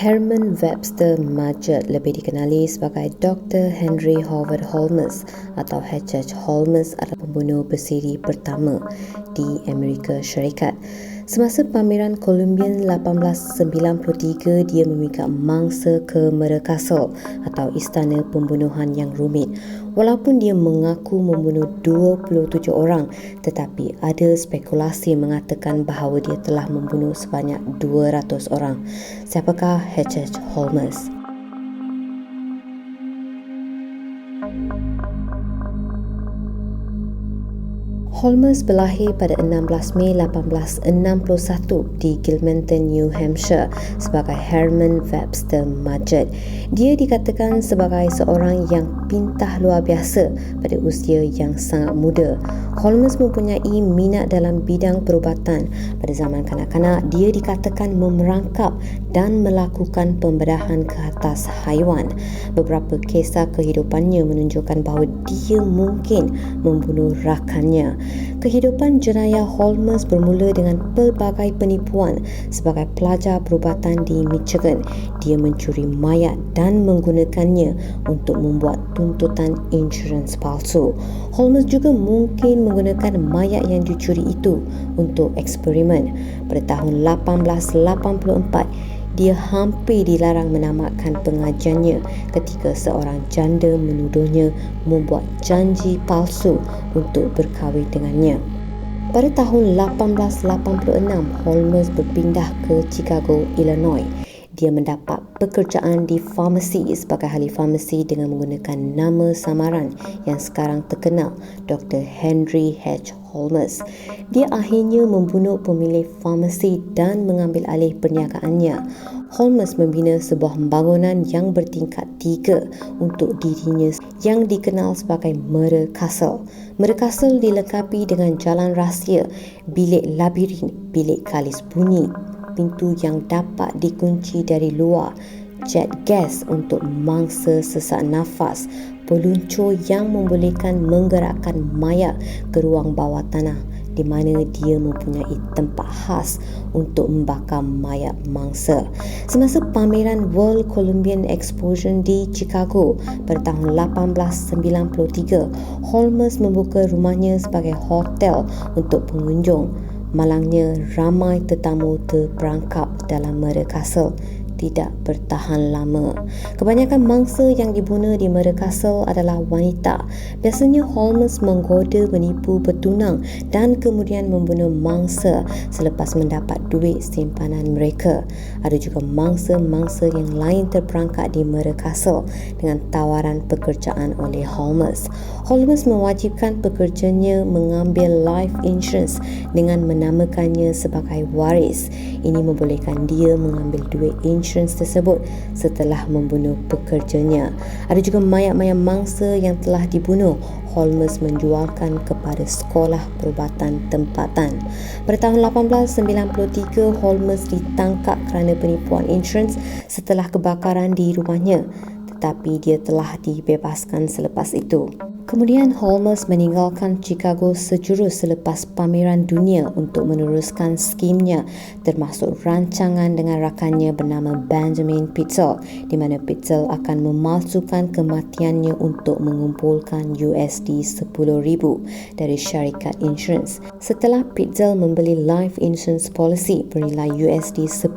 Herman Webster Mudgett, lebih dikenali sebagai Dr. Henry Howard Holmes atau H.H. Holmes, adalah pembunuh bersiri pertama di Amerika Syarikat. Semasa pameran Columbian 1893, dia memikat mangsa ke Murder Castle atau istana pembunuhan yang rumit. Walaupun dia mengaku membunuh 27 orang, tetapi ada spekulasi mengatakan bahawa dia telah membunuh sebanyak 200 orang. Siapakah H.H. Holmes? Holmes berlahir pada 16 Mei 1861 di Gilmanton, New Hampshire sebagai Herman Webster Mudgett. Dia dikatakan sebagai seorang yang pintah luar biasa pada usia yang sangat muda. Holmes mempunyai minat dalam bidang perubatan. Pada zaman kanak-kanak, dia dikatakan memerangkap dan melakukan pembedahan ke atas haiwan. Beberapa kisah kehidupannya menunjukkan bahawa dia mungkin membunuh rakannya. Kehidupan jenayah Holmes bermula dengan pelbagai penipuan. Sebagai pelajar perubatan di Michigan, dia mencuri mayat dan menggunakannya untuk membuat tuntutan insurans palsu. Holmes juga mungkin menggunakan mayat yang dicuri itu untuk eksperimen. Pada tahun 1884, dia hampir dilarang menamatkan pengajiannya ketika seorang janda menuduhnya membuat janji palsu untuk berkahwin dengannya. Pada tahun 1886, Holmes berpindah ke Chicago, Illinois. Dia mendapat pekerjaan di farmasi sebagai ahli farmasi dengan menggunakan nama samaran yang sekarang terkenal, Dr. Henry H. Holmes. Dia akhirnya membunuh pemilik farmasi dan mengambil alih perniagaannya. Holmes membina sebuah bangunan yang bertingkat 3 untuk dirinya yang dikenal sebagai Murder Castle. Murder Castle dilengkapi dengan jalan rahsia, bilik labirin, bilik kalis bunyi, pintu yang dapat dikunci dari luar, jet gas untuk mangsa sesak nafas, peluncur yang membolehkan menggerakkan mayat ke ruang bawah tanah di mana dia mempunyai tempat khas untuk membakar mayat mangsa. Semasa pameran World Columbian Exposition di Chicago pada tahun 1893, Holmes membuka rumahnya sebagai hotel untuk pengunjung. Malangnya, ramai tetamu terperangkap dalam Murder Castle tidak bertahan lama. Kebanyakan mangsa yang dibunuh di Murder Castle adalah wanita. Biasanya Holmes menggoda, menipu, bertunang dan kemudian membunuh mangsa selepas mendapat duit simpanan mereka. Ada juga mangsa-mangsa yang lain terperangkap di Murder Castle dengan tawaran pekerjaan oleh Holmes. Holmes mewajibkan pekerjanya mengambil life insurance dengan menamakannya sebagai waris. Ini membolehkan dia mengambil duit insurans tersebut setelah membunuh pekerjanya. Ada juga mayat-mayat mangsa yang telah dibunuh Holmes menjualkan kepada sekolah perubatan tempatan. Pada tahun 1893, Holmes ditangkap kerana penipuan insurans setelah kebakaran di rumahnya, tetapi dia telah dibebaskan selepas itu. Kemudian Holmes meninggalkan Chicago sejurus selepas pameran dunia untuk meneruskan skimnya, termasuk rancangan dengan rakannya bernama Benjamin Pitzel, di mana Pitzel akan memalsukan kematiannya untuk mengumpulkan $10,000 dari syarikat insurans. Setelah Pitzel membeli life insurance policy bernilai $10,000,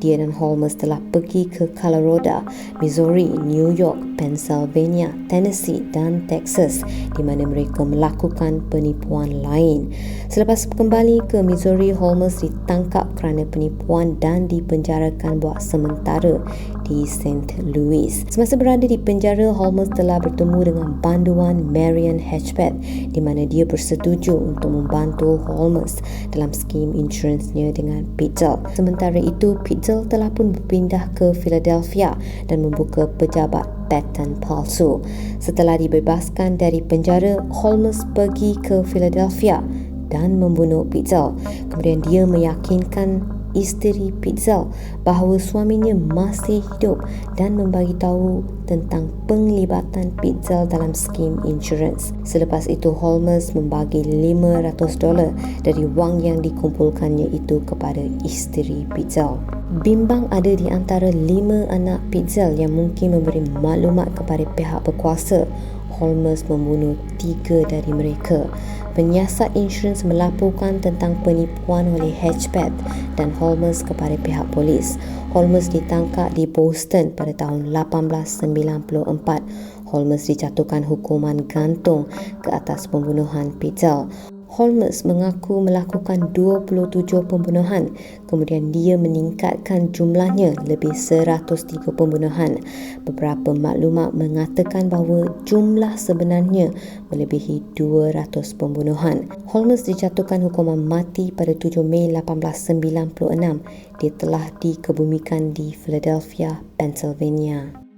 dia dan Holmes telah pergi ke Colorado, Missouri, New York, Pennsylvania, Tennessee dan Texas, di mana mereka melakukan penipuan lain. Selepas kembali ke Missouri, Holmes ditangkap kerana penipuan dan dipenjarakan buat sementara di St. Louis. Semasa berada di penjara, Holmes telah bertemu dengan banduan Marion Hatchett, di mana dia bersetuju untuk membantu Holmes dalam skim insuransnya dengan Pitzel. Sementara itu, Pitzel telah pun berpindah ke Philadelphia dan membuka pejabat paten palsu. Setelah dibebaskan dari penjara, Holmes pergi ke Philadelphia dan membunuh Pitzel. Kemudian dia meyakinkan isteri Pitzel bahawa suaminya masih hidup dan memberitahu tentang penglibatan Pitzel dalam skim insurans. Selepas itu, Holmes membagi $500 dari wang yang dikumpulkannya itu kepada isteri Pitzel. Bimbang ada di antara 5 anak Pitzel yang mungkin memberi maklumat kepada pihak berkuasa. Holmes membunuh 3 dari mereka. Penyiasat insurans melaporkan tentang penipuan oleh Hatchback dan Holmes kepada pihak polis. Holmes ditangkap di Boston pada tahun 1894. Holmes dijatuhkan hukuman gantung ke atas pembunuhan Pitzel. Holmes mengaku melakukan 27 pembunuhan, kemudian dia meningkatkan jumlahnya lebih 103 pembunuhan. Beberapa maklumat mengatakan bahawa jumlah sebenarnya melebihi 200 pembunuhan. Holmes dijatuhkan hukuman mati pada 7 Mei 1896. Dia telah dikebumikan di Philadelphia, Pennsylvania.